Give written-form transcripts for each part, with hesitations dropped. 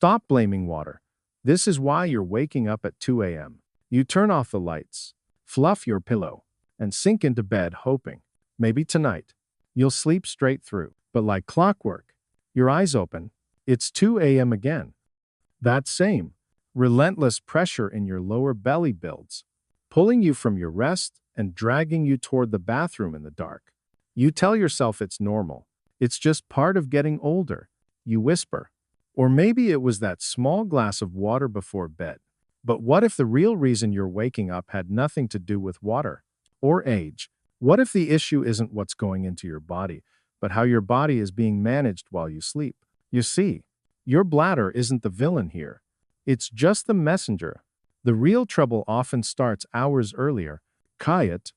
Stop blaming water. This is why you're waking up at 2 a.m. You turn off the lights, fluff your pillow, and sink into bed hoping, maybe tonight, you'll sleep straight through. But like clockwork, your eyes open, it's 2 a.m. again. That same relentless pressure in your lower belly builds, pulling you from your rest and dragging you toward the bathroom in the dark. You tell yourself it's normal. It's just part of getting older, you whisper. Or maybe it was that small glass of water before bed. But what if the real reason you're waking up had nothing to do with water or age? What if the issue isn't what's going into your body, but how your body is being managed while you sleep? You see, your bladder isn't the villain here. It's just the messenger. The real trouble often starts hours earlier. Quiet,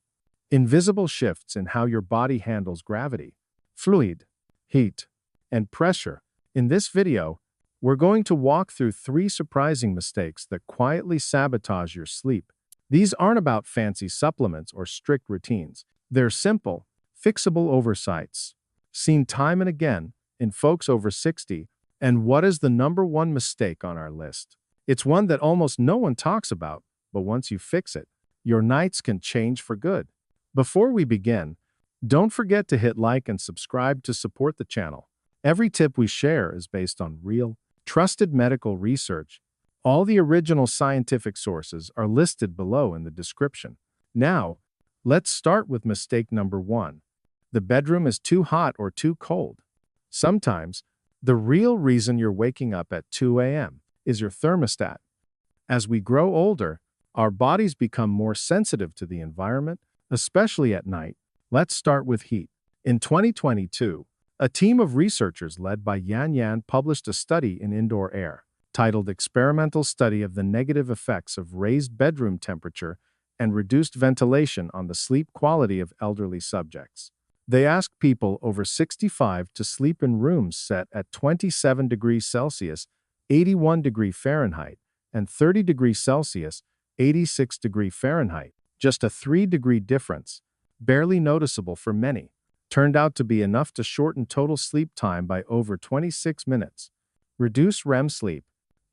invisible shifts in how your body handles gravity, fluid, heat, and pressure. In this video, we're going to walk through 3 surprising mistakes that quietly sabotage your sleep. These aren't about fancy supplements or strict routines. They're simple, fixable oversights, seen time and again in folks over 60. And what is the #1 mistake on our list? It's one that almost no one talks about, but once you fix it, your nights can change for good. Before we begin, don't forget to hit like and subscribe to support the channel. Every tip we share is based on real, trusted medical research. All the original scientific sources are listed below in the description. Now, let's start with mistake #1. The bedroom is too hot or too cold. Sometimes, the real reason you're waking up at 2 a.m. is your thermostat. As we grow older, our bodies become more sensitive to the environment, especially at night. Let's start with heat. In 2022, a team of researchers led by Yan published a study in Indoor Air, titled Experimental Study of the Negative Effects of Raised Bedroom Temperature and Reduced Ventilation on the Sleep Quality of Elderly Subjects. They asked people over 65 to sleep in rooms set at 27 degrees Celsius, 81 degrees Fahrenheit, and 30 degrees Celsius, 86 degrees Fahrenheit. Just a 3-degree difference, barely noticeable for many, turned out to be enough to shorten total sleep time by over 26 minutes, reduce REM sleep,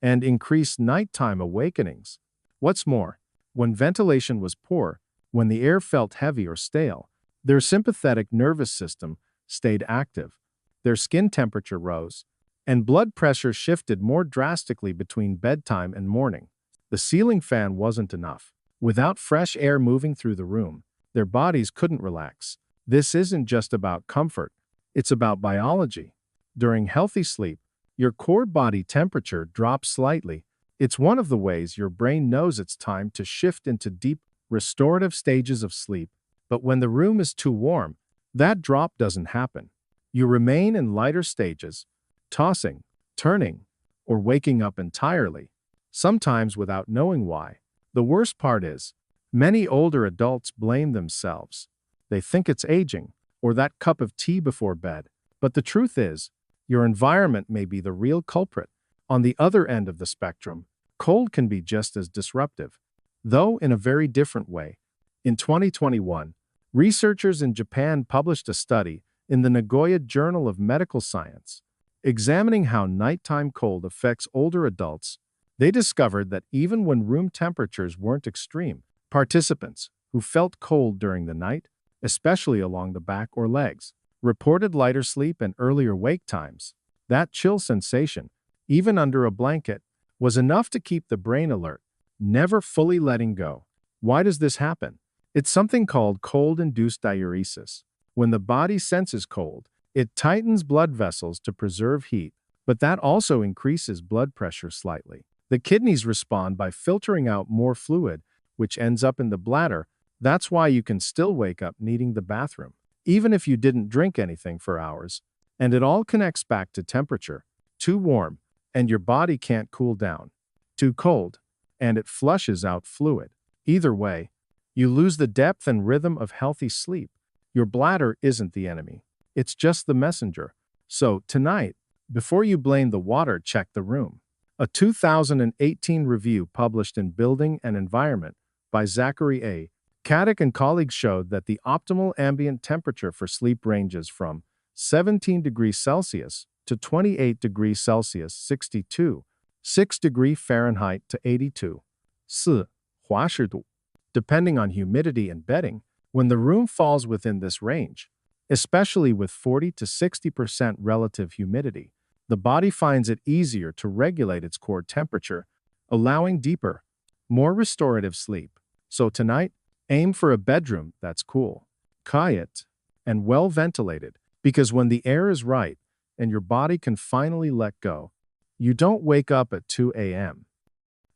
and increase nighttime awakenings. What's more, when ventilation was poor, when the air felt heavy or stale, their sympathetic nervous system stayed active, their skin temperature rose, and blood pressure shifted more drastically between bedtime and morning. The ceiling fan wasn't enough. Without fresh air moving through the room, their bodies couldn't relax. This isn't just about comfort, it's about biology. During healthy sleep, your core body temperature drops slightly. It's one of the ways your brain knows it's time to shift into deep, restorative stages of sleep. But when the room is too warm, that drop doesn't happen. You remain in lighter stages, tossing, turning, or waking up entirely, sometimes without knowing why. The worst part is, many older adults blame themselves. They think it's aging, or that cup of tea before bed. But the truth is, your environment may be the real culprit. On the other end of the spectrum, cold can be just as disruptive, though in a very different way. In 2021, researchers in Japan published a study in the Nagoya Journal of Medical Science, examining how nighttime cold affects older adults. They discovered that even when room temperatures weren't extreme, participants who felt cold during the night, especially along the back or legs, reported lighter sleep and earlier wake times. That chill sensation, even under a blanket, was enough to keep the brain alert, never fully letting go. Why does this happen? It's something called cold-induced diuresis. When the body senses cold, it tightens blood vessels to preserve heat, but that also increases blood pressure slightly. The kidneys respond by filtering out more fluid, which ends up in the bladder. That's why you can still wake up needing the bathroom, even if you didn't drink anything for hours. And it all connects back to temperature. Too warm, and your body can't cool down. Too cold, and it flushes out fluid. Either way, you lose the depth and rhythm of healthy sleep. Your bladder isn't the enemy. It's just the messenger. So, tonight, before you blame the water, check the room. A 2018 review published in Building and Environment by Zachary A. Caddick and colleagues showed that the optimal ambient temperature for sleep ranges from 17 degrees Celsius to 28 degrees Celsius, 62 6 Fahrenheit to 82. 4. 华氏度. Depending on humidity and bedding, when the room falls within this range, especially with 40 to 60% relative humidity, the body finds it easier to regulate its core temperature, allowing deeper, more restorative sleep. So tonight, aim for a bedroom that's cool, quiet, and well ventilated, because when the air is right and your body can finally let go, you don't wake up at 2 a.m.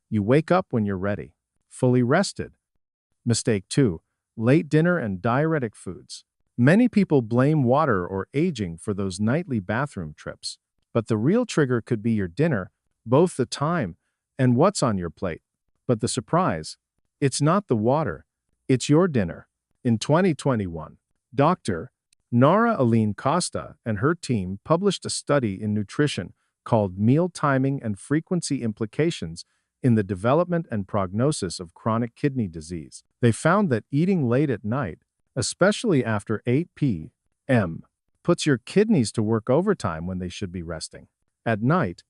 You wake up when you're ready, fully rested. Mistake 2. Late dinner and diuretic foods. Many people blame water or aging for those nightly bathroom trips, but the real trigger could be your dinner, both the time and what's on your plate. But the surprise, it's not the water, it's your dinner. In 2021, Dr. Nara Aline Costa and her team published a study in Nutrition called Meal Timing and Frequency Implications in the Development and Prognosis of Chronic Kidney Disease. They found that eating late at night, especially after 8 p.m., puts your kidneys to work overtime when they should be resting. At night,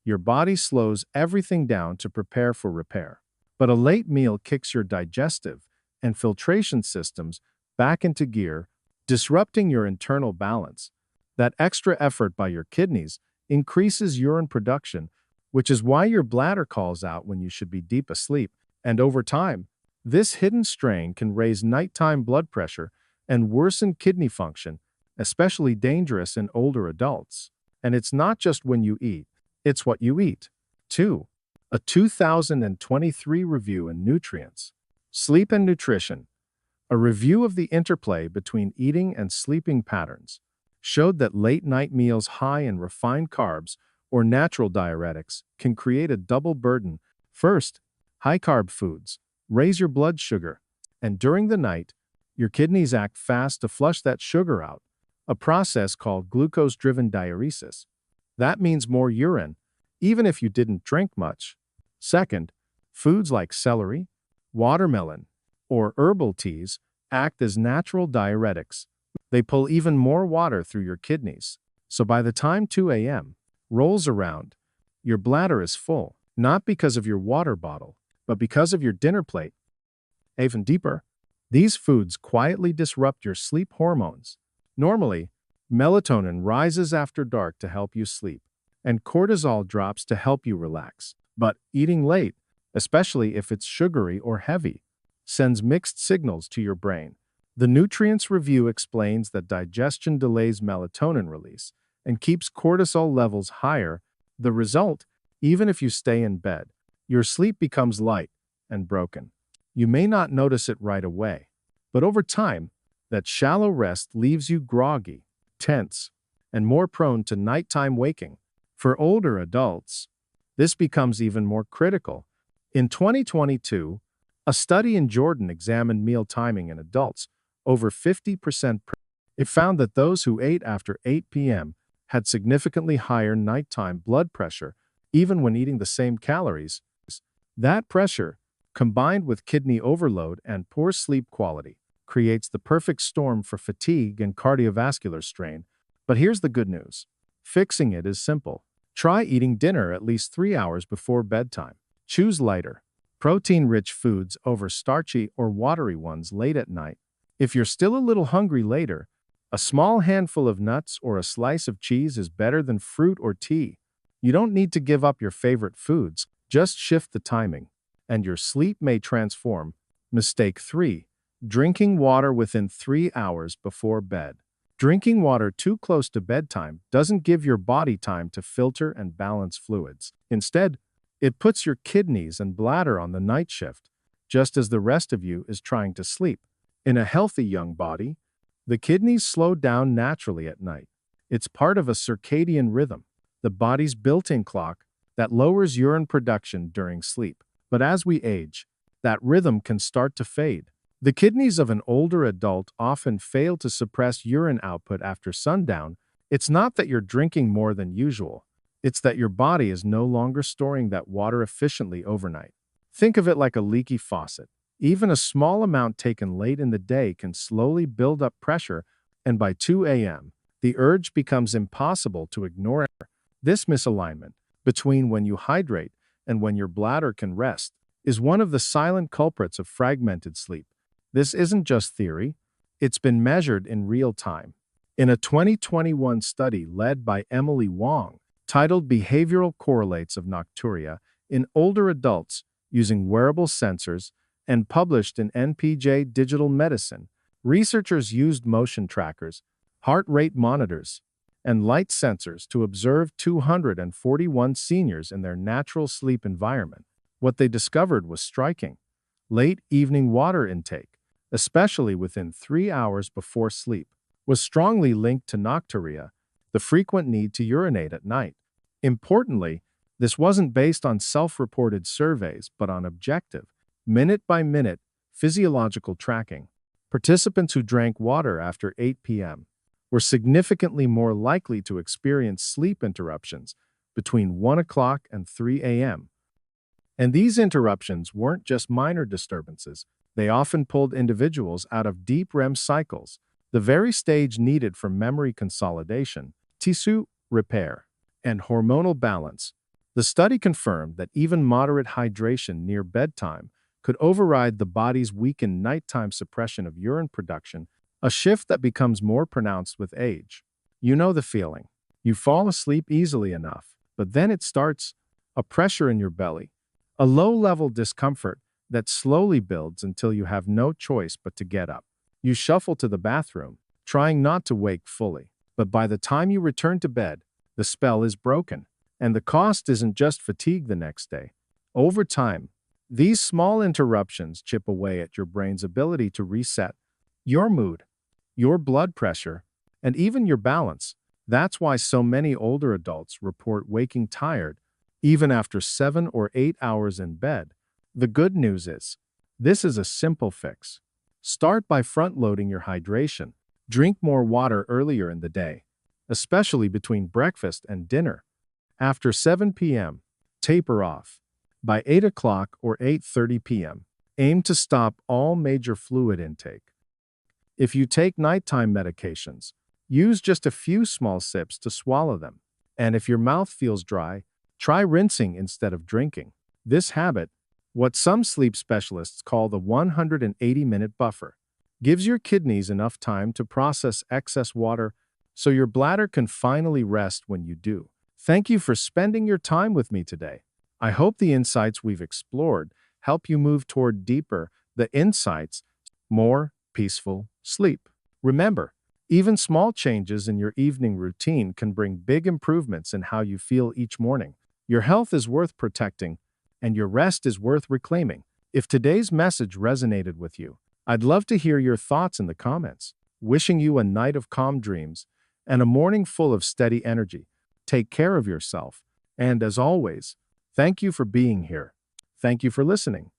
your body slows everything down to prepare for repair. But a late meal kicks your digestive and filtration systems back into gear, disrupting your internal balance. That extra effort by your kidneys increases urine production, which is why your bladder calls out when you should be deep asleep. And over time, this hidden strain can raise nighttime blood pressure and worsen kidney function, especially dangerous in older adults. And it's not just when you eat, it's what you eat. 2. A 2023 review in Nutrients, Sleep and Nutrition, a review of the interplay between eating and sleeping patterns, showed that late-night meals high in refined carbs or natural diuretics can create a double burden. First, high-carb foods raise your blood sugar, and during the night, your kidneys act fast to flush that sugar out, a process called glucose-driven diuresis. That means more urine, even if you didn't drink much. Second, foods like celery, watermelon, or herbal teas act as natural diuretics. They pull even more water through your kidneys. So by the time 2 a.m. rolls around, your bladder is full, not because of your water bottle, but because of your dinner plate. Even deeper, these foods quietly disrupt your sleep hormones. Normally, melatonin rises after dark to help you sleep, and cortisol drops to help you relax. But eating late, especially if it's sugary or heavy, sends mixed signals to your brain. The Nutrients Review explains that digestion delays melatonin release and keeps cortisol levels higher. The result, even if you stay in bed, your sleep becomes light and broken. You may not notice it right away, but over time, that shallow rest leaves you groggy, tense, and more prone to nighttime waking. For older adults, this becomes even more critical. In 2022, a study in Jordan examined meal timing in adults. Over 50%. It found that those who ate after 8 p.m. had significantly higher nighttime blood pressure, even when eating the same calories. That pressure, combined with kidney overload and poor sleep quality, creates the perfect storm for fatigue and cardiovascular strain. But here's the good news. Fixing it is simple. Try eating dinner at least 3 hours before bedtime. Choose lighter, protein-rich foods over starchy or watery ones late at night. If you're still a little hungry later, a small handful of nuts or a slice of cheese is better than fruit or tea. You don't need to give up your favorite foods, just shift the timing, and your sleep may transform. Mistake 3. Drinking water within 3 hours before bed. Drinking water too close to bedtime doesn't give your body time to filter and balance fluids. Instead, it puts your kidneys and bladder on the night shift, just as the rest of you is trying to sleep. In a healthy young body, the kidneys slow down naturally at night. It's part of a circadian rhythm, the body's built-in clock that lowers urine production during sleep. But as we age, that rhythm can start to fade. The kidneys of an older adult often fail to suppress urine output after sundown. It's not that you're drinking more than usual. It's that your body is no longer storing that water efficiently overnight. Think of it like a leaky faucet. Even a small amount taken late in the day can slowly build up pressure, and by 2 a.m., the urge becomes impossible to ignore. This misalignment between when you hydrate and when your bladder can rest, is one of the silent culprits of fragmented sleep. This isn't just theory, it's been measured in real time. In a 2021 study led by Emily Wong, titled Behavioral Correlates of Nocturia in Older Adults Using Wearable Sensors and published in NPJ Digital Medicine, researchers used motion trackers, heart rate monitors, and light sensors to observe 241 seniors in their natural sleep environment. What they discovered was striking. Late evening water intake, especially within 3 hours before sleep, was strongly linked to nocturia, the frequent need to urinate at night. Importantly, this wasn't based on self-reported surveys, but on objective, minute-by-minute, physiological tracking. Participants who drank water after 8 p.m. were significantly more likely to experience sleep interruptions between 1 o'clock and 3 a.m. And these interruptions weren't just minor disturbances. They often pulled individuals out of deep REM cycles, the very stage needed for memory consolidation, tissue repair, and hormonal balance. The study confirmed that even moderate hydration near bedtime could override the body's weakened nighttime suppression of urine production, a shift that becomes more pronounced with age. You know the feeling. You fall asleep easily enough, but then it starts, a pressure in your belly, a low-level discomfort that slowly builds until you have no choice but to get up. You shuffle to the bathroom, trying not to wake fully, but by the time you return to bed, the spell is broken. And the cost isn't just fatigue the next day. Over time, these small interruptions chip away at your brain's ability to reset your mood, your blood pressure, and even your balance. That's why so many older adults report waking tired, even after 7 or 8 hours in bed. The good news is, this is a simple fix. Start by front-loading your hydration. Drink more water earlier in the day, especially between breakfast and dinner. After 7 p.m., taper off. By 8 o'clock or 8:30 p.m., aim to stop all major fluid intake. If you take nighttime medications, use just a few small sips to swallow them. And if your mouth feels dry, try rinsing instead of drinking. This habit, what some sleep specialists call the 180-minute buffer, gives your kidneys enough time to process excess water so your bladder can finally rest when you do. Thank you for spending your time with me today. I hope the insights we've explored help you move toward deeper, the insights, more peaceful sleep. Remember, even small changes in your evening routine can bring big improvements in how you feel each morning. Your health is worth protecting, and your rest is worth reclaiming. If today's message resonated with you, I'd love to hear your thoughts in the comments. Wishing you a night of calm dreams and a morning full of steady energy. Take care of yourself, and as always, thank you for being here. Thank you for listening.